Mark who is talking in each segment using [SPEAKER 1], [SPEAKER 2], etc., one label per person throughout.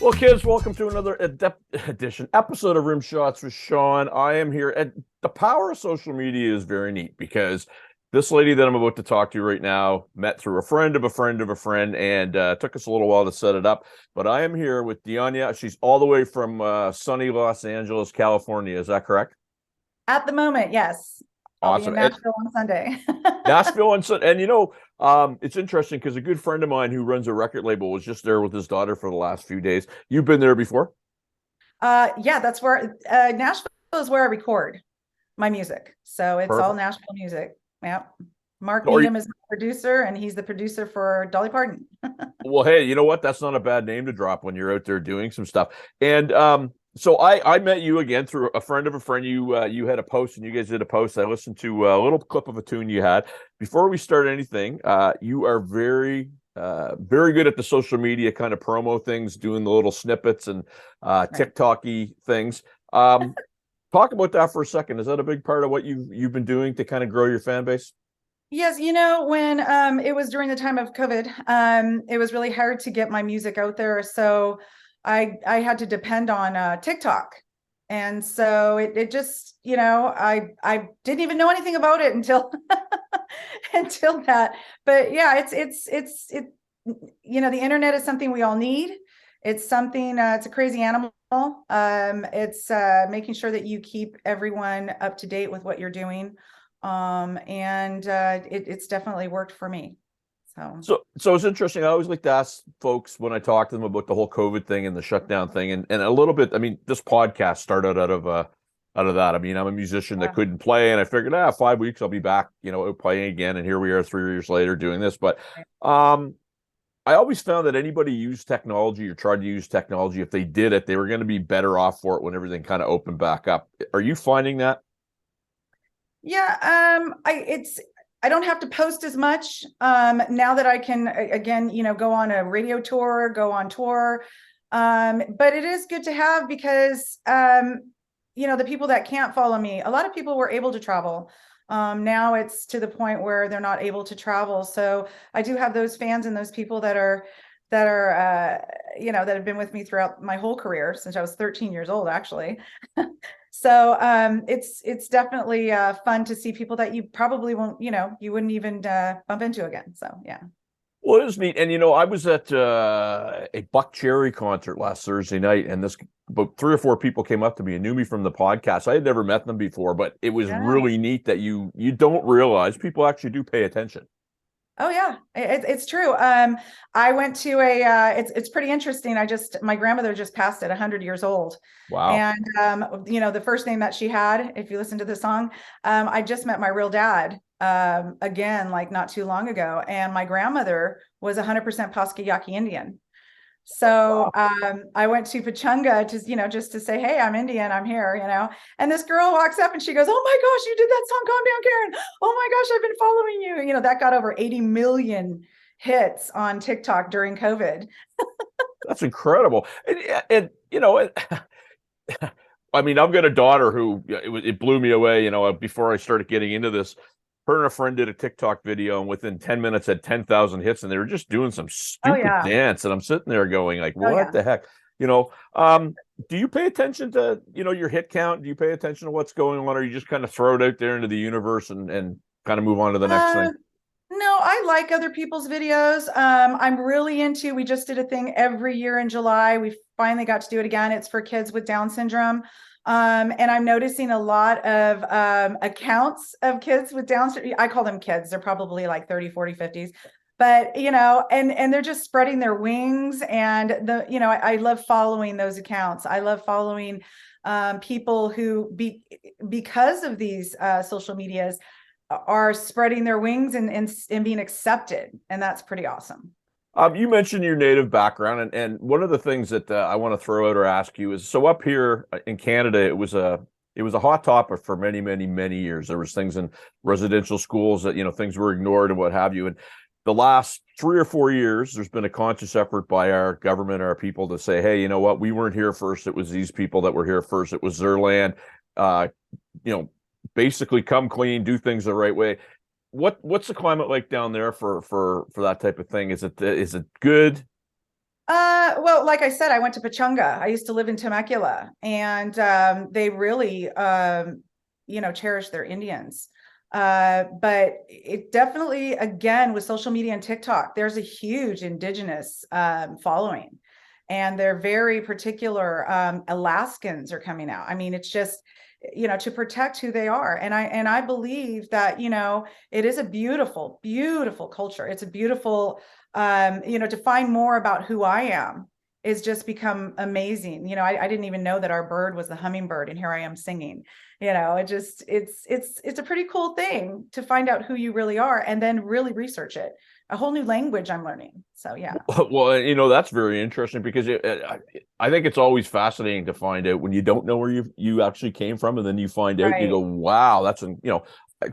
[SPEAKER 1] Well, kids, welcome to another episode of Rimshots with Sean. I am here. And the power of social media is very neat because this lady that I'm about to talk to right now met through a friend of a friend of a friend, and took us a little while to set it up. But I am here with Dianña. She's all the way from sunny Los Angeles, California. Is that correct?
[SPEAKER 2] At the moment, yes. I'll be in
[SPEAKER 1] Awesome.
[SPEAKER 2] Nashville on Sunday.
[SPEAKER 1] Nashville and it's interesting because a good friend of mine who runs a record label was just there with his daughter for the last few days. You've been there before?
[SPEAKER 2] Yeah, that's where Nashville is where I record my music. So it's all
[SPEAKER 1] Perfect.
[SPEAKER 2] Nashville music. Yeah. Mark
[SPEAKER 1] So
[SPEAKER 2] Needham is my producer, and he's the producer for Dolly Parton.
[SPEAKER 1] well, hey, you know what? That's not a bad name to drop when you're out there doing some stuff. And so I met you again through a friend of a friend. You had a post, and you guys did a post. I listened to a little clip of a tune you had. Before we start anything, you are very good at the social media kind of promo things, doing the little snippets and
[SPEAKER 2] Right.
[SPEAKER 1] TikTok-y things. Talk about that for a second. Is that a big part of what you've been doing to kind of grow your fan base?
[SPEAKER 2] Yes, when it was during the time of COVID, it was really hard to get my music out there. So I had to depend on TikTok. And so it just, I didn't even know anything about it until until that. But yeah, the internet is something we all need. It's something, it's a crazy animal. It's making sure that you keep everyone up to date with what you're doing. And it's definitely worked for me. So,
[SPEAKER 1] So it's interesting. I always like to ask folks when I talk to them about the whole COVID thing and the shutdown thing, and a little bit. I mean, this podcast started out of that. I mean, I'm a musician that
[SPEAKER 2] yeah.
[SPEAKER 1] couldn't play, and I figured, 5 weeks I'll be back, out playing again, and here we are 3 years later doing this. But um, I always found that anybody used technology or tried to use technology, if they did it, they were going to be better off for it when everything kind of opened back up. Are you finding that?
[SPEAKER 2] Yeah, I don't have to post as much now that I can again, go on a radio tour, go on tour. But it is good to have because the people that can't follow me, a lot of people were able to travel. Now it's to the point where they're not able to travel. So I do have those fans and those people that have been with me throughout my whole career since I was 13 years old, actually. So it's definitely fun to see people that you probably won't, you wouldn't even bump into again. So yeah.
[SPEAKER 1] Well, it is neat. And I was at a Buck Cherry concert last Thursday night, and this about 3 or 4 people came up to me and knew me from the podcast. I had never met them before, but it was
[SPEAKER 2] Yeah.
[SPEAKER 1] really neat that you don't realize people actually do pay attention.
[SPEAKER 2] Oh yeah, it's true. I went to it's pretty interesting. My grandmother just passed at 100 years old,
[SPEAKER 1] Wow.
[SPEAKER 2] and the first name that she had, if you listen to the song, I just met my real dad again, like not too long ago, and my grandmother was 100% Paskayaki Indian. So
[SPEAKER 1] Wow.
[SPEAKER 2] I went to Pachunga to, just to say, hey, I'm Indian, I'm here, And this girl walks up and she goes, oh my gosh, you did that song, Calm Down, Karen. Oh my gosh, I've been following you. That got over 80 million hits on TikTok during COVID.
[SPEAKER 1] That's incredible. I mean, I've got a daughter who it blew me away. Before I started getting into this, her and a friend did a TikTok video, and within 10 minutes had 10,000 hits, and they were just doing some
[SPEAKER 2] Oh
[SPEAKER 1] stupid
[SPEAKER 2] yeah.
[SPEAKER 1] dance. And I'm sitting there going, like,
[SPEAKER 2] Oh
[SPEAKER 1] what
[SPEAKER 2] yeah.
[SPEAKER 1] the heck? You know, um, do you pay attention to, your hit count? Do you pay attention to what's going on, or you just kind of throw it out there into the universe and kind of move on to the next
[SPEAKER 2] Uh,
[SPEAKER 1] thing?
[SPEAKER 2] no, I like other people's videos. I'm really we just did a thing every year in July. We finally got to do it again. It's for kids with Down syndrome. And I'm noticing a lot of accounts of kids with Down syndrome. I call them kids. They're probably like 30, 40, 50s. But, and they're just spreading their wings. And I love following those accounts. I love following people who because of these social medias are spreading their wings and being accepted. And that's pretty awesome.
[SPEAKER 1] You mentioned your native background, and one of the things that I want to throw out or ask you is, so up here in Canada, it was a hot topic for many, many, many years. There was things in residential schools that things were ignored and what have you. And the last 3 or 4 years, there's been a conscious effort by our government, our people, to say, hey, you know what? We weren't here first. It was these people that were here first. It was their land. Uh, you know, Basically come clean, do things the right way. What's the climate like down there for that type of thing? Is it good?
[SPEAKER 2] Well, like I said, I went to Pachunga. I used to live in Temecula, and they really, cherish their Indians. But it definitely, again, with social media and TikTok, there's a huge indigenous following, and they're very particular. Alaskans are coming out. I mean, it's just, to protect who they are. And I believe that, it is a beautiful, beautiful culture. It's a beautiful, to find more about who I am is just become amazing. I didn't even know that our bird was the hummingbird, and here I am singing. It's a pretty cool thing to find out who you really are and then really research it. A whole new language I'm learning. So yeah.
[SPEAKER 1] Well, that's very interesting because I think it's always fascinating to find out when you don't know where you actually came from, and then you find out, you
[SPEAKER 2] Right.
[SPEAKER 1] go, wow, that's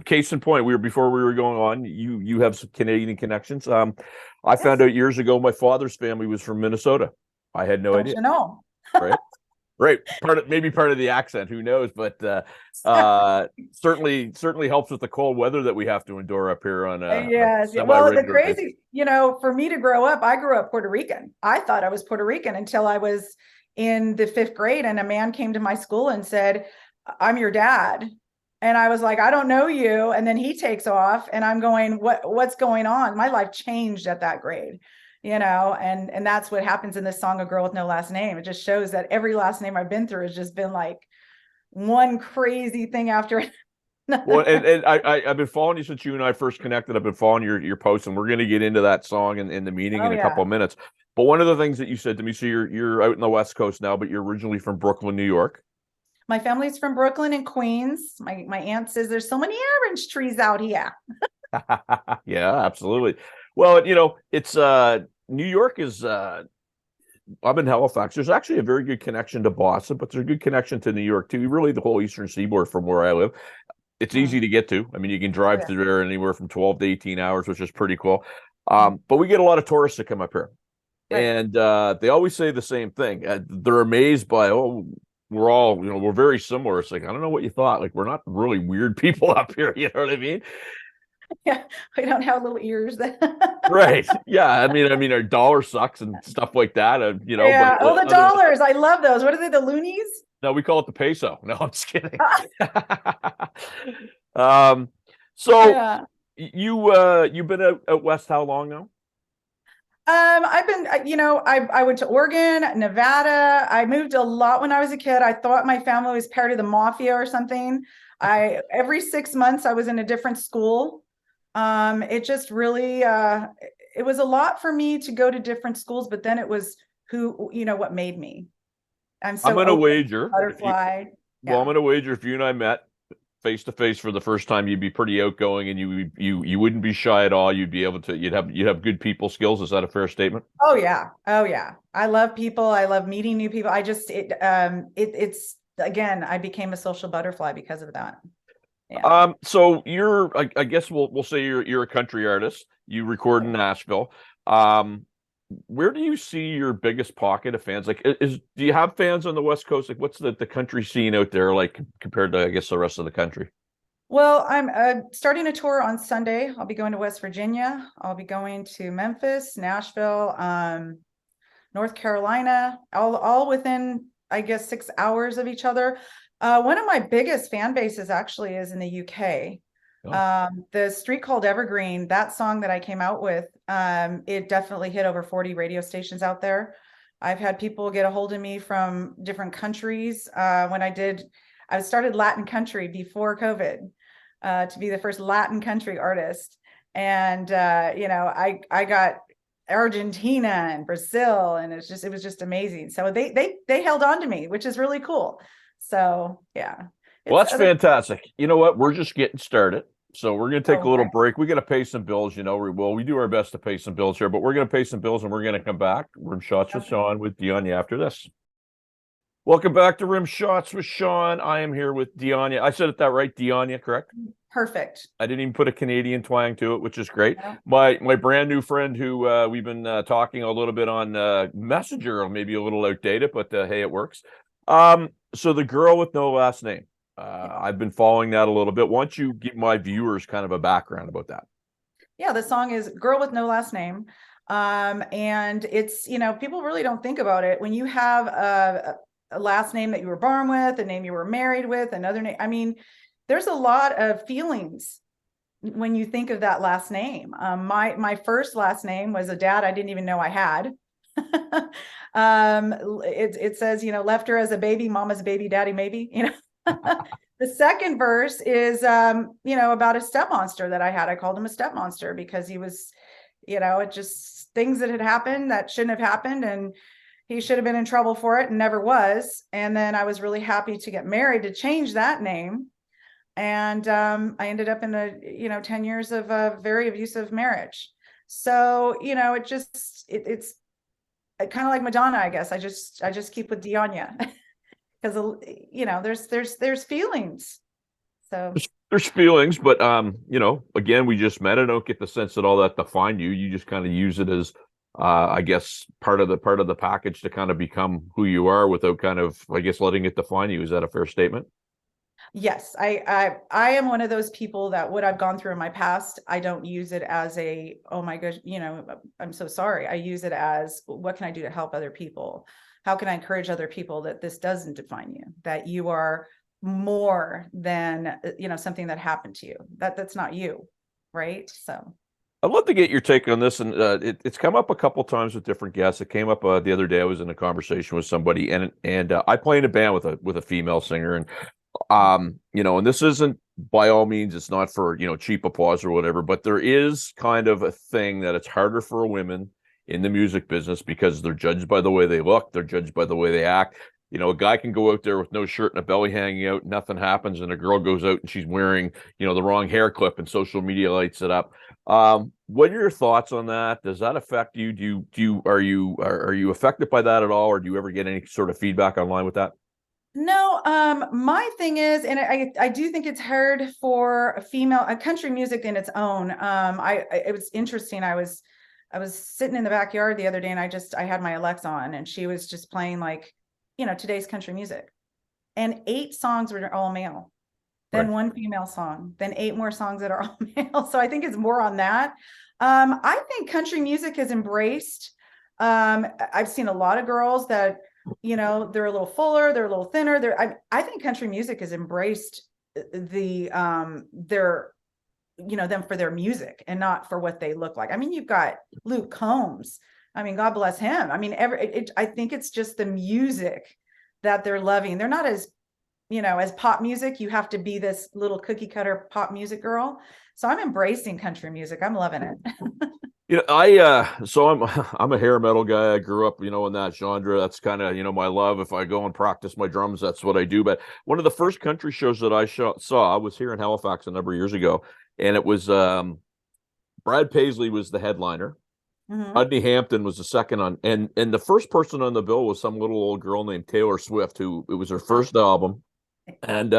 [SPEAKER 1] case in point. Before we were going on, you have some Canadian connections. I found
[SPEAKER 2] Yes.
[SPEAKER 1] out years ago my father's family was from Minnesota. I had no
[SPEAKER 2] Don't
[SPEAKER 1] idea.
[SPEAKER 2] you know?
[SPEAKER 1] Right. Right. Maybe part of the accent, who knows? But certainly helps with the cold weather that we have to endure up here on a
[SPEAKER 2] Yes. Yeah. Well, the
[SPEAKER 1] semi-regular basis.
[SPEAKER 2] crazy, for me to grow up, I grew up Puerto Rican. I thought I was Puerto Rican until I was in the 5th grade, and a man came to my school and said, "I'm your dad." And I was like, "I don't know you." And then he takes off, and I'm going, what's going on? My life changed at that grade, and that's what happens in this song, "A Girl with No Last Name." It just shows that every last name I've been through has just been like one crazy thing after
[SPEAKER 1] Well,
[SPEAKER 2] another.
[SPEAKER 1] and I've been following you since you and I first connected. I've been following your posts, and we're going to get into that song in the meeting
[SPEAKER 2] Oh
[SPEAKER 1] in a couple
[SPEAKER 2] yeah.
[SPEAKER 1] of minutes. But one of the things that you said to me, so you're out in the West Coast now, but you're originally from Brooklyn, New York.
[SPEAKER 2] My family's from Brooklyn and Queens. My aunt says there's so many orange trees out here.
[SPEAKER 1] Yeah, absolutely. Well, it's New York is I'm in Halifax. There's actually a very good connection to Boston, but there's a good connection to New York too. Really, the whole Eastern Seaboard from where I live. It's easy
[SPEAKER 2] Mm.
[SPEAKER 1] to get to. I mean, you can
[SPEAKER 2] Oh
[SPEAKER 1] drive
[SPEAKER 2] yeah.
[SPEAKER 1] through there anywhere from 12 to 18 hours, which is pretty cool.
[SPEAKER 2] Mm.
[SPEAKER 1] But we get a lot of tourists that come up here,
[SPEAKER 2] Right.
[SPEAKER 1] and they always say the same thing. They're amazed by, oh, we're all, we're very similar. It's like, I don't know what you thought. Like, we're not really weird people up here. You know what I mean?
[SPEAKER 2] Yeah. We don't have little ears that
[SPEAKER 1] Right. Yeah. I mean, our dollar sucks and stuff like that. But
[SPEAKER 2] Yeah. Oh, the dollars. I love those. What are they? The loonies?
[SPEAKER 1] no, we call it the peso. No, I'm just kidding. um, so
[SPEAKER 2] Yeah.
[SPEAKER 1] you've been out west how long now?
[SPEAKER 2] I've been, I went to Oregon, Nevada. I moved a lot when I was a kid. I thought my family was part of the mafia or something. Every 6 months I was in a different school. It just really, it was a lot for me to go to different schools, but then it was what made me. I'm
[SPEAKER 1] I'm
[SPEAKER 2] so
[SPEAKER 1] gonna
[SPEAKER 2] open,
[SPEAKER 1] wager if you
[SPEAKER 2] butterfly.
[SPEAKER 1] well, I'm
[SPEAKER 2] Yeah.
[SPEAKER 1] gonna wager if you and I met face to face for the first time, you'd be pretty outgoing and you wouldn't be shy at all. You'd have good people skills. Is that a fair statement?
[SPEAKER 2] Oh yeah. Oh yeah. I love people. I love meeting new people. It's again, I became a social butterfly because of that. Yeah.
[SPEAKER 1] So I guess we'll say you're a country artist. You record in Nashville. Um, where do you see your biggest pocket of fans? Like, do you have fans on the West Coast? Like, what's the country scene out there like compared to, I guess, the rest of the country?
[SPEAKER 2] Well, I'm starting a tour on Sunday. I'll be going to West Virginia. I'll be going to Memphis, Nashville, North Carolina, all within, I guess, 6 hours of each other. One of my biggest fan bases actually is in the UK.
[SPEAKER 1] Oh,
[SPEAKER 2] The Street Called Evergreen, that song that I came out with, it definitely hit over 40 radio stations out there. I've had people get a hold of me from different countries. I started Latin country before COVID, to be the first Latin country artist. And I got Argentina and Brazil, and it was just amazing. So they held on to me, which is really cool. So yeah,
[SPEAKER 1] well,
[SPEAKER 2] it's
[SPEAKER 1] that's
[SPEAKER 2] other.
[SPEAKER 1] fantastic. You know what? We're just getting started. So we're going to take a
[SPEAKER 2] Oh,
[SPEAKER 1] little
[SPEAKER 2] okay.
[SPEAKER 1] break. We got to pay some bills, we do our best to pay some bills here, but we're going to pay some bills and we're going to come back. Rimshots with
[SPEAKER 2] Okay.
[SPEAKER 1] Sean with Dianña after this. Welcome back to Rimshots with Sean. I am here with Dianña. I said it that right, Dianña, correct?
[SPEAKER 2] Perfect.
[SPEAKER 1] I didn't even put a Canadian twang to it, which is great.
[SPEAKER 2] No.
[SPEAKER 1] My brand new friend who we've been talking a little bit on Messenger, maybe a little outdated, but hey, it works. So the girl with no last name. I've been following that a little bit. Why don't you give my viewers kind of a background about that?
[SPEAKER 2] Yeah, the song is "Girl with No Last Name." And it's, people really don't think about it. When you have a last name that you were born with, a name you were married with, another name, I mean, there's a lot of feelings when you think of that last name. My first last name was a dad I didn't even know I had. It says, left her as a baby, mama's baby, daddy maybe. The second verse is, about a step monster that I had. I called him a step monster because he was, it just things that had happened that shouldn't have happened, and he should have been in trouble for it and never was. And then I was really happy to get married to change that name. And I ended up in 10 years of a very abusive marriage. So, it's kind of like Madonna, I guess. I just keep with Dianña because, there's feelings. So
[SPEAKER 1] There's feelings, but again, we just met. I don't get the sense that all that defined you. You just kind of use it as I guess part of the package to kind of become who you are without kind of, I guess, letting it define you. Is that a fair statement?
[SPEAKER 2] yes, I am one of those people that what I've gone through in my past, I don't use it as oh my gosh, I'm so sorry. I use it as, what can I do to help other people? How can I encourage other people that this doesn't define you, that you are more than, something that happened to you, that's not you. Right. So
[SPEAKER 1] I'd love to get your take on this, and it's come up a couple times with different guests. It came up the other day. I was in a conversation with somebody, and I play in a band with a female singer, and and this isn't, by all means, it's not for cheap applause or whatever, but there is kind of a thing that it's harder for women in the music business because they're judged by the way they look, they're judged by the way they act. A guy can go out there with no shirt and a belly hanging out, nothing happens, and a girl goes out and she's wearing, the wrong hair clip, and social media lights it up. What are your thoughts on that? Does that affect you? Are you affected by that at all, or do you ever get any sort of feedback online with that?
[SPEAKER 2] no, my thing is, and I do think it's hard for a country music in its own. It was interesting. I was sitting in the backyard the other day, and I had my Alexa on, and she was just playing like, today's country music, and 8 songs were all male, then
[SPEAKER 1] Right.
[SPEAKER 2] 1 female song, then 8 more songs that are all male. So I think it's more on that. I think country music is embraced. I've seen a lot of girls that, they're a little fuller, they're a little thinner. I think country music has embraced their them for their music and not for what they look like. I mean, you've got Luke Combs. I mean, God bless him. I mean, I think it's just the music that they're loving. They're not as, as pop music. You have to be this little cookie cutter pop music girl. So I'm embracing country music. I'm loving it.
[SPEAKER 1] So I'm a hair metal guy. I grew up, in that genre. That's kind of, my love. If I go and practice my drums, that's what I do. But one of the first country shows that I saw was here in Halifax a number of years ago, and it was Brad Paisley was the headliner.
[SPEAKER 2] Mm-hmm.
[SPEAKER 1] Udney Hampton was the second on, and the first person on the bill was some little old girl named Taylor Swift, who it was her first album. And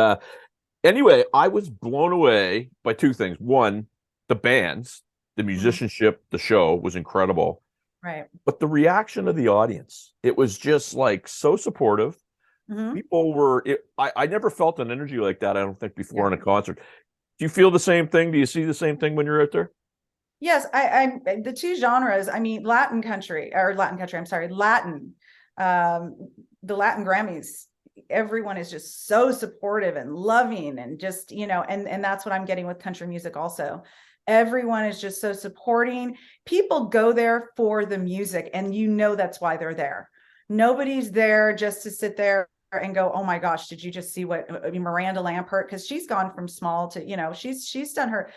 [SPEAKER 1] anyway, I was blown away by 2 things. One, the bands, the musicianship, the show was incredible.
[SPEAKER 2] Right.
[SPEAKER 1] But the reaction of the audience, it was just like so supportive.
[SPEAKER 2] Mm-hmm.
[SPEAKER 1] People were, I never felt an energy like that, I don't think, before in a concert. Do you feel the same thing? Do you see the same thing when you're out there?
[SPEAKER 2] Yes, I the 2 genres. I mean, Latin, I'm sorry, Latin. The Latin Grammys, everyone is just so supportive and loving, and just, and that's what I'm getting with country music also. Everyone is just so supporting. People go there for the music, and that's why they're there. Nobody's there just to sit there and go, oh my gosh, did you just see what Miranda Lambert? Because she's gone from small to, she's done her.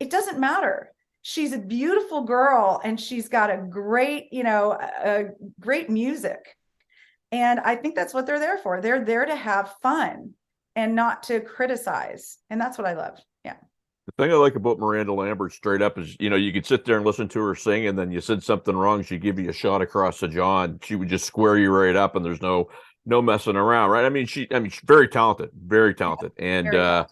[SPEAKER 2] It doesn't matter. She's a beautiful girl, and she's got a great, great music. And I think that's what they're there for. They're there to have fun and not to criticize. And that's what I love. Yeah.
[SPEAKER 1] The thing I like about Miranda Lambert straight up is, you could sit there and listen to her sing, and then you said something wrong, she'd give you a shot across the jaw, and she would just square you right up, and there's no messing around, right? I mean, she's very talented, and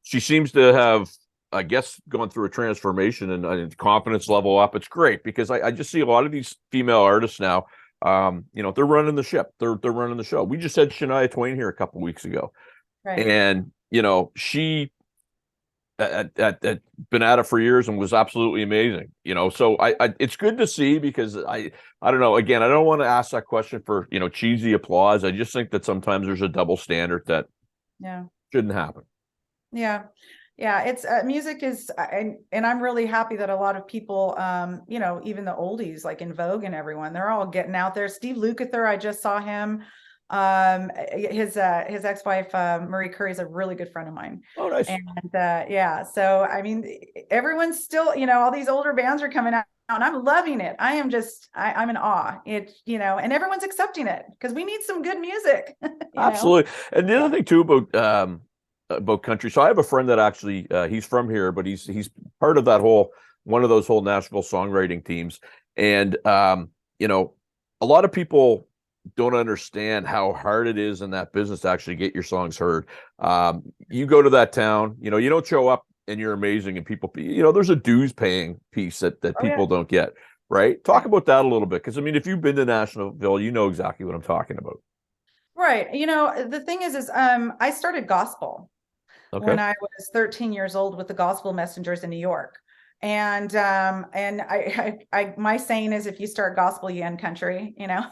[SPEAKER 1] she seems to have, I guess, gone through a transformation and confidence level up. It's great because I just see a lot of these female artists now. They're running the ship. They're running the show. We just had Shania Twain here a couple weeks ago,
[SPEAKER 2] Right.
[SPEAKER 1] and she been at it for years and was absolutely amazing. So I it's good to see, because I don't know. Again, I don't want to ask that question for cheesy applause. I just think that sometimes there's a double standard that
[SPEAKER 2] Yeah.
[SPEAKER 1] shouldn't happen.
[SPEAKER 2] Yeah. Yeah, it's music is, and I'm really happy that a lot of people, even the oldies like In Vogue and everyone, they're all getting out there. Steve Lukather, I just saw him. His ex-wife, Marie Curry, is a really good friend of mine.
[SPEAKER 1] Oh, nice.
[SPEAKER 2] And yeah, so I mean, everyone's still, all these older bands are coming out, and I'm loving it. I'm in awe. And everyone's accepting it, because we need some good music.
[SPEAKER 1] Absolutely. And the other thing too about country. So I have a friend that actually he's from here, but he's part of that one of those whole Nashville songwriting teams. And a lot of people don't understand how hard it is in that business to actually get your songs heard. You go to that town, you don't show up and you're amazing, and people, there's a dues paying piece that people don't get. Right? Talk about that a little bit, because I mean, if you've been to Nashville, you know exactly what I'm talking about.
[SPEAKER 2] Right. The thing is I started gospel when I was 13 years old with the Gospel Messengers in New York. And my saying is, if you start gospel, you end country, when I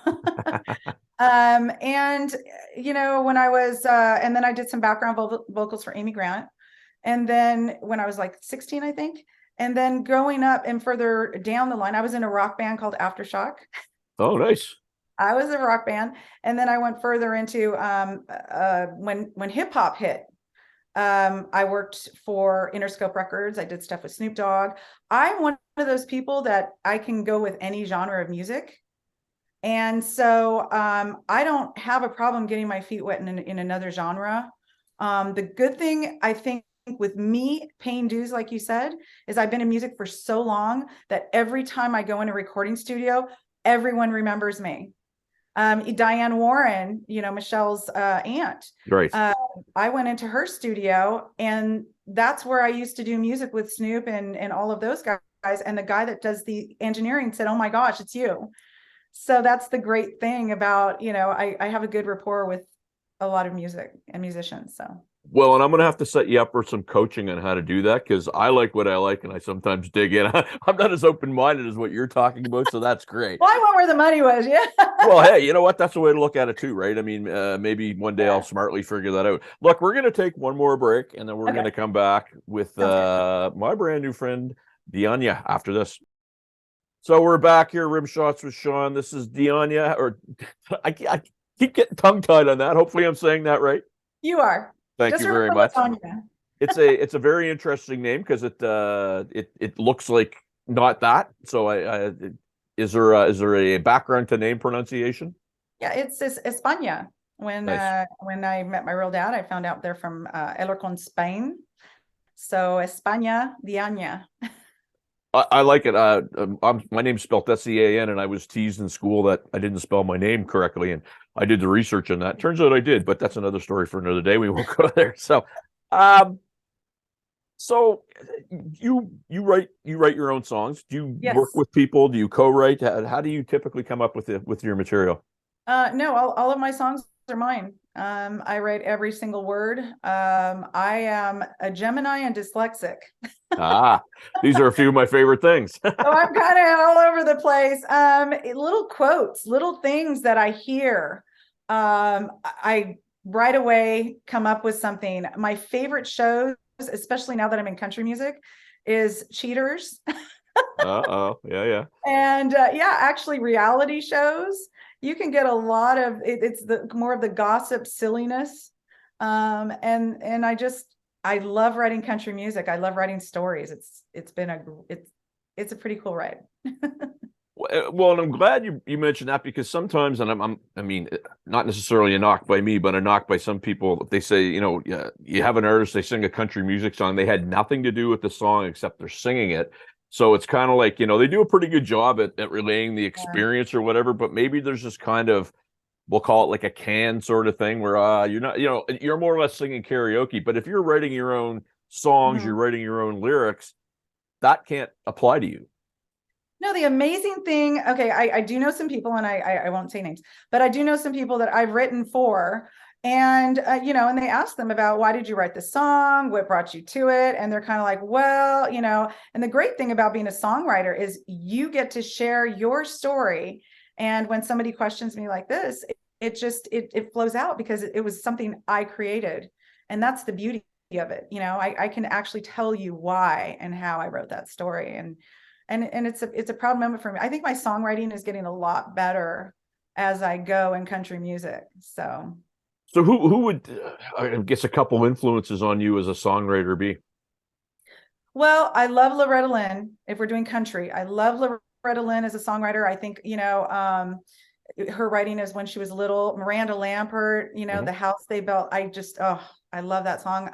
[SPEAKER 2] was, and then I did some background vocals for Amy Grant. And then when I was like 16, I think, and then growing up and further down the line, I was in a rock band called Aftershock.
[SPEAKER 1] Oh, nice.
[SPEAKER 2] I was a rock band. And then I went further into, when hip hop hit, I worked for Interscope Records. I did stuff with Snoop Dogg. I'm one of those people that I can go with any genre of music. And so I don't have a problem getting my feet wet in another genre. The good thing, I think, with me paying dues, like you said, is I've been in music for so long that every time I go in a recording studio, everyone remembers me. Diane Warren, Michelle's aunt.
[SPEAKER 1] Right.
[SPEAKER 2] I went into her studio, and that's where I used to do music with Snoop and all of those guys. And the guy that does the engineering said, "Oh my gosh, it's you." So that's the great thing about, I have a good rapport with a lot of music and musicians. So.
[SPEAKER 1] Well, and I'm going to have to set you up for some coaching on how to do that, because I like what I like, and I sometimes dig in. I'm not as open-minded as what you're talking about, so that's great.
[SPEAKER 2] Well, I went where the money was, yeah.
[SPEAKER 1] Well, hey, you know what? That's the way to look at it too, right? I mean, maybe one day I'll smartly figure that out. Look, we're going to take one more break, and then we're going to come back with my brand new friend, Dianña, after this. So we're back here, Rimshots with Sean. This is Dianña, or I keep getting tongue-tied on that. Hopefully I'm saying that right.
[SPEAKER 2] You are.
[SPEAKER 1] Thank you very much. It's a very interesting name, because it looks like not that. So is there a background to name pronunciation?
[SPEAKER 2] Yeah, it's España. When I met my real dad, I found out they're from Alarcón, Spain. So España, Dianña.
[SPEAKER 1] I like it. My name's spelled Sean, and I was teased in school that I didn't spell my name correctly, and I did the research on that. Turns out I did, but that's another story for another day. We won't go there. So, so you write your own songs. Do you work with people? Do you co-write? How do you typically come up with your material?
[SPEAKER 2] No, all of my songs are mine. I write every single word. I am a Gemini and dyslexic.
[SPEAKER 1] These are a few of my favorite things.
[SPEAKER 2] So I'm kind of all over the place. Little quotes, little things that I hear. I right away come up with something. My favorite shows, especially now that I'm in country music, is Cheaters.
[SPEAKER 1] Yeah.
[SPEAKER 2] And actually reality shows. You can get a lot of it's more of the gossip silliness. And I love writing country music. I love writing stories. It's a pretty cool ride.
[SPEAKER 1] Well, and I'm glad you mentioned that, because sometimes, and I mean, not necessarily a knock by me, but a knock by some people. They say, you have an artist, they sing a country music song, they had nothing to do with the song except they're singing it. So it's kind of like, they do a pretty good job at relaying the experience or whatever, but maybe there's this kind of, we'll call it like a can sort of thing where you're not, you're more or less singing karaoke. But if you're writing your own songs, you're writing your own lyrics, that can't apply to you.
[SPEAKER 2] No, the amazing thing, okay, I do know some people, and I won't say names, but I do know some people that I've written for, And, and they ask them about, why did you write the song? What brought you to it? And they're kind of like, well, and the great thing about being a songwriter is you get to share your story. And when somebody questions me like this, it flows out because it was something I created. And that's the beauty of it. I can actually tell you why and how I wrote that story. And it's a proud moment for me. I think my songwriting is getting a lot better as I go in country music.
[SPEAKER 1] So who would, I guess, a couple influences on you as a songwriter be?
[SPEAKER 2] Well, I love Loretta Lynn. If we're doing country, I love Loretta Lynn as a songwriter. I think, her writing is when she was little. Miranda Lambert, The House They Built. I love that song.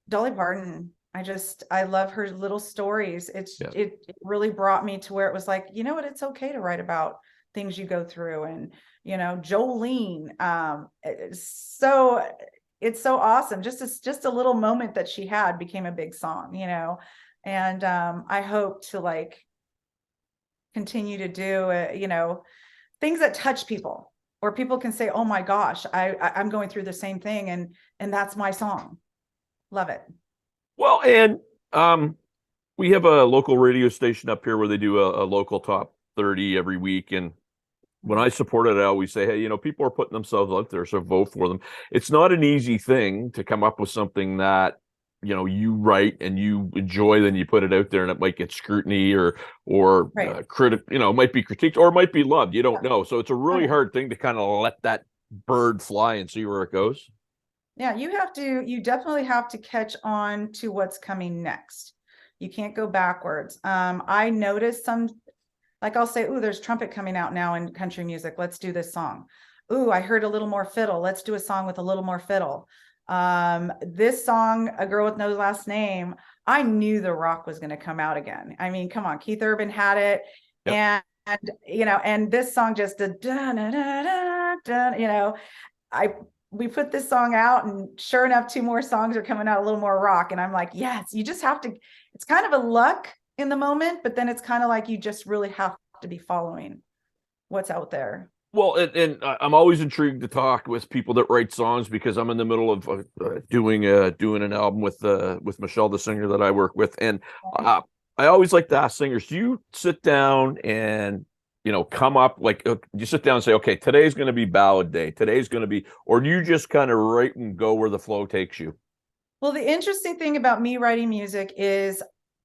[SPEAKER 2] Dolly Parton. I love her little stories. It really brought me to where it was like, it's okay to write about things you go through. And Jolene, it's so awesome. Just a little moment that she had became a big song, and I hope to continue to do things that touch people, or people can say, oh my gosh, I'm going through the same thing, and that's my song. Love it.
[SPEAKER 1] Well, and we have a local radio station up here where they do a local top 30 every week, and when I support it, I always say, hey, people are putting themselves out there, so vote for them. It's not an easy thing to come up with something that, you write and you enjoy, then you put it out there, and it might get scrutiny or
[SPEAKER 2] Right.
[SPEAKER 1] it might be critiqued, or it might be loved. You don't know. So it's a really hard thing to kind of let that bird fly and see where it goes.
[SPEAKER 2] Yeah, you definitely have to catch on to what's coming next. You can't go backwards. I noticed like I'll say, ooh, there's trumpet coming out now in country music. Let's do this song. Ooh, I heard a little more fiddle. Let's do a song with a little more fiddle. This song, A Girl with No Last Name, I knew the rock was going to come out again. I mean, come on, Keith Urban had it. Yep. And this song just did, we put this song out, and sure enough, 2 more songs are coming out a little more rock. And I'm like, yes, you just have to, it's kind of a luck in the moment, but then it's kind of like you just really have to be following what's out there.
[SPEAKER 1] Well, and I'm always intrigued to talk with people that write songs, because I'm in the middle of doing an album with Michelle, the singer that I work with, and I always like to ask singers, do you sit down and come up, you sit down and say, okay, today's going to be ballad day, today's going to be, or do you just kind of write and go where the flow takes you?
[SPEAKER 2] Well, the interesting thing about me writing music is,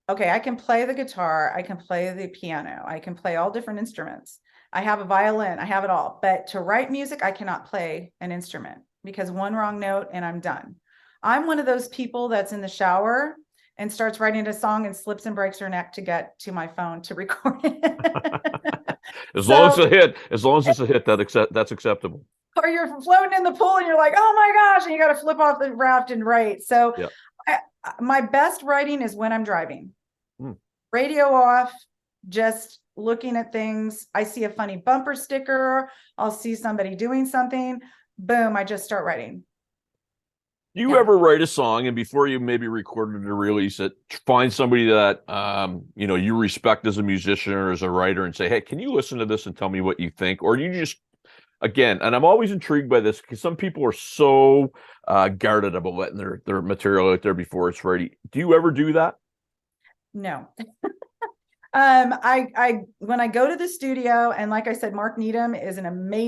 [SPEAKER 2] okay, I can play the guitar, I can play the piano, I can play all different instruments. I have a violin, I have it all. But to write music, I cannot play an instrument, because one wrong note and I'm done. I'm one of those people that's in the shower and starts writing a song and slips and breaks her neck to get to my phone to record it.
[SPEAKER 1] As long as it's a hit, that's acceptable.
[SPEAKER 2] Or you're floating in the pool and you're like, oh my gosh, and you got to flip off the raft and write. So my best writing is when I'm driving. Radio off, just looking at things. I see a funny bumper sticker, I'll see somebody doing something, boom, I just start writing.
[SPEAKER 1] Do you ever write a song, and before you maybe record it or release it, find somebody that you respect as a musician or as a writer, and say, hey, can you listen to this and tell me what you think? Or do you just, again, and I'm always intrigued by this, because some people are so guarded about letting their material out there before it's ready. Do you ever do that?
[SPEAKER 2] No. I when I go to the studio, and like I said, Mark Needham is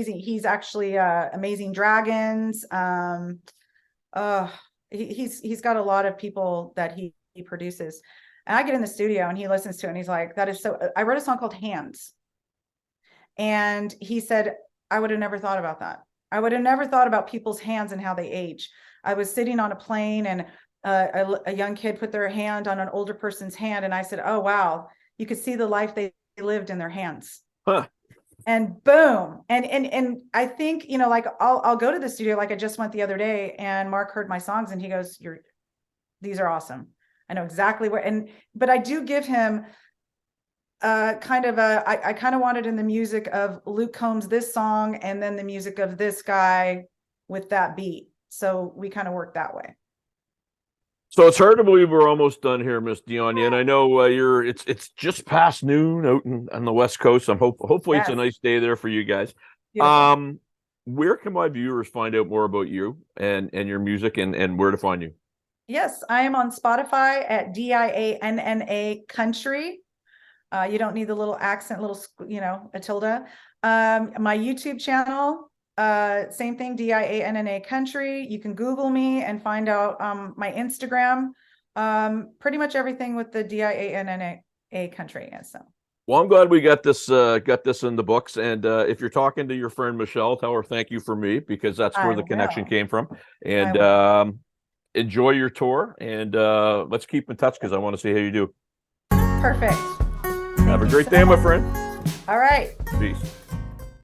[SPEAKER 2] he's actually Amazing Dragons. He's got a lot of people that he produces, and I get in the studio and he listens to it and he's like, that is so, I wrote a song called Hands, and he said, I would have never thought about that. I would have never thought about people's hands and how they age. I was sitting on a plane, and a young kid put their hand on an older person's hand, and I said, oh wow, you could see the life they lived in their hands.
[SPEAKER 1] Huh.
[SPEAKER 2] And boom. And I think, I'll go to the studio, like I just went the other day, and Mark heard my songs and he goes, these are awesome. I know exactly where, but I do give him I kind of wanted in the music of Luke Combs, this song, and then the music of this guy with that beat. So we kind of work that way.
[SPEAKER 1] So it's hard to believe we're almost done here, Miss Dianña, and I know it's just past noon out on the West Coast. Hopefully it's a nice day there for you guys.
[SPEAKER 2] Beautiful.
[SPEAKER 1] where can my viewers find out more about you and your music and where to find you?
[SPEAKER 2] Yes, I am on Spotify at Dianna Country. You don't need the little accent, a tilde. My YouTube channel, same thing, Dianna Country. You can Google me and find out my Instagram. Pretty much everything with the Dianna Country. Yeah, so.
[SPEAKER 1] Well, I'm glad we got this in the books. And if you're talking to your friend Michelle, tell her thank you for me, because that's where the connection came from. And enjoy your tour, and let's keep in touch, because I want to see how you do.
[SPEAKER 2] Perfect.
[SPEAKER 1] Have a great day, my friend.
[SPEAKER 2] All right.
[SPEAKER 1] Peace.